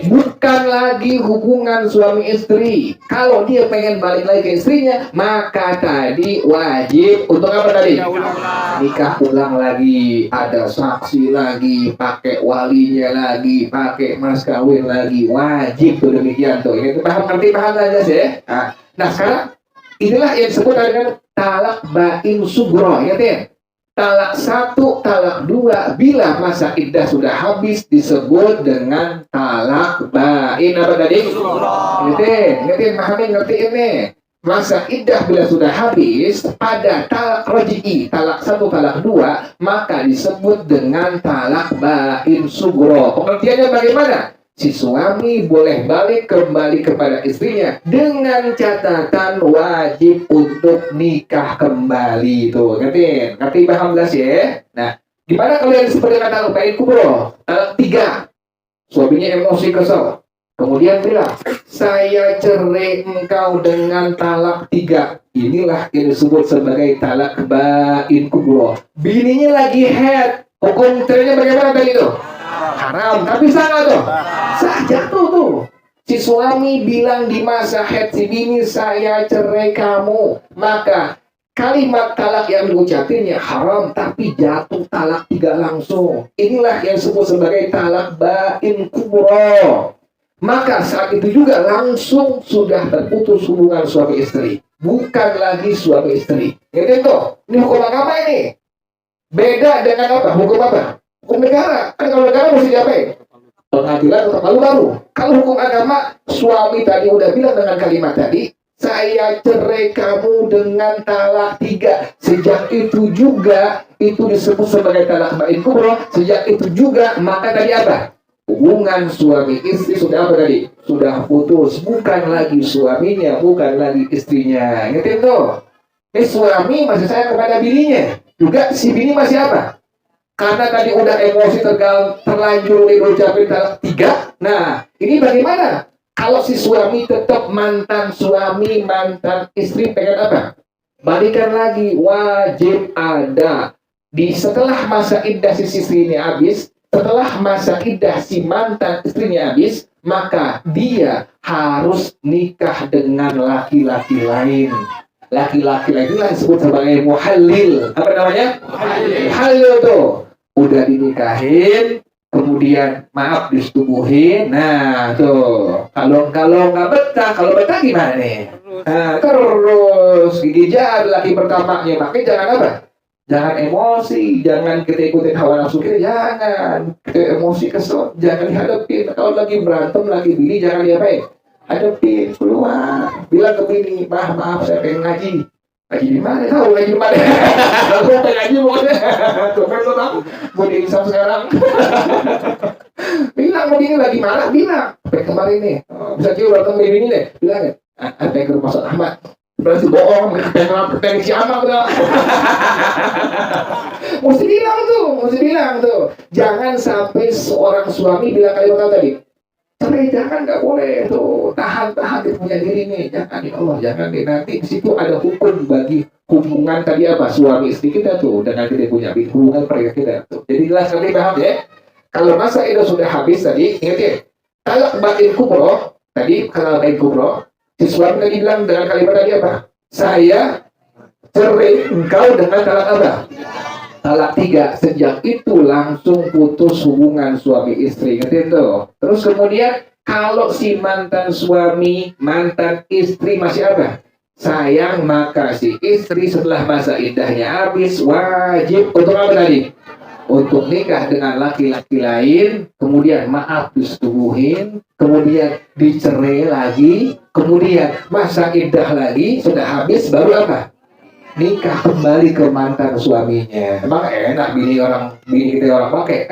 Bukan lagi hubungan suami istri. Kalau dia pengen balik lagi ke istrinya, maka tadi wajib untuk apa tadi? Nikah ulang lagi, ada saksi lagi, pakai walinya lagi, pakai mas kawin lagi, wajib tuh demikian tuh. Ini paham aja sih. Nah sekarang inilah yang disebut dengan talak bain sugro, ya deh. Talak 1, talak 2 bila masa iddah sudah habis disebut dengan talak bain apa tadi? Ngerti ini. Masa iddah bila sudah habis pada talak raj'i, talak 1, talak 2 maka disebut dengan talak bain sugro. Pengertiannya bagaimana? Si suami boleh balik kembali kepada istrinya dengan catatan wajib untuk nikah kembali. Tuh, ngerti paham jelas ya? Nah, gimana kalau yang disebut dengan talak bain kubro? Talak 3. Suaminya emosi kesal. Kemudian bilang, saya cerai engkau dengan talak 3. Inilah yang disebut sebagai talak bain kubro. Bininya lagi head. Hukum cerainya bagaimana tadi itu? Haram, tapi salah tuh. Jatuh tuh. Si suami bilang di masa haid si bini, saya cerai kamu. Maka kalimat talak yang diucapinnya haram, tapi jatuh talak 3 langsung. Inilah yang disebut sebagai talak bain kubro. Maka saat itu juga langsung sudah terputus hubungan suami istri, bukan lagi suami istri. Ngerti tuh? Ini hukum agama ini. Beda dengan apa? Hukum apa? Hukum negara. Kan kalau negara mesti diapain? Pengadilan atau baru. Kalau hukum agama, suami tadi udah bilang dengan kalimat tadi, saya cerai kamu dengan talak 3. Sejak itu juga, itu disebut sebagai talak bain kubro. Sejak itu juga, maka tadi apa? Hubungan suami istri sudah apa tadi? Sudah putus. Bukan lagi suaminya, bukan lagi istrinya. Ngerti tuh? Ini suami masih sayang kepada bininya. Juga si bini masih apa? Karena tadi udah emosi terlanjur diucapin talak 3. Nah, ini bagaimana? Kalau si suami tetap mantan suami, mantan istri, pengen apa? Balikan lagi. Wajib ada. Setelah masa iddah si istri ini habis, setelah masa iddah si mantan istrinya habis, maka dia harus nikah dengan laki-laki lain. Laki-laki lain itulah disebut sebagai muhallil. Apa namanya? Muhallil tuh. Udah dinikahin, kemudian maaf disetubuhin. Nah tuh, kalau nggak betah, kalau betah gimana nih? Nah, terus gigi jari laki pertamanya, makanya jangan apa? Jangan emosi, jangan kita ikutin hawa nafsu kita, jangan. Kita emosi kesel, jangan dihadapin. Kalau lagi berantem, lagi bini, jangan diapain? Hadapin, keluar. Bilang ke bini, maaf, saya pengen ngaji. Ngaji di mana? Tahu ngaji di mana? Aku pengen ngaji mau deh. Tuh, kan lo tahu? Mau diisap sekarang. Bilang mau bini lagi marah, bilang. Sampai kemarin nih, bisa cium datang ke bini deh. Bilang ya, ada yang ke rumah Ustaz Ahmad. Berarti bohong, pengen si Ahmad udah. Mesti bilang tuh. Jangan sampai seorang suami bilang kalimat tadi. Tapi jangan, nggak boleh tuh. Tahan dia punya diri nih. Jangan, ya Allah, jangan deh. Nanti di situ ada hukum bagi hubungan tadi apa? Suami istri kita tuh. Dan nanti dia punya hubungan mereka kita tuh. Jadi jelas nanti paham ya. Kalau masa itu sudah habis tadi, ingat ya. Talak bain kubro. Tadi kalau bain kubro. Si suami tadi bilang dengan kalimat tadi apa? Saya cerai engkau dengan talak apa? Talak 3. Sejak itu langsung putus hubungan suami istri. Ngerti tuh? Terus kemudian kalau si mantan suami, mantan istri masih apa? Sayang, maka si istri setelah masa iddahnya habis wajib untuk apa tadi? Untuk nikah dengan laki-laki lain, kemudian maaf disetubuhin, kemudian dicerai lagi, kemudian masa iddah lagi, sudah habis, baru apa? Nikah kembali ke mantan suaminya. Emang enak bini kita orang pakai?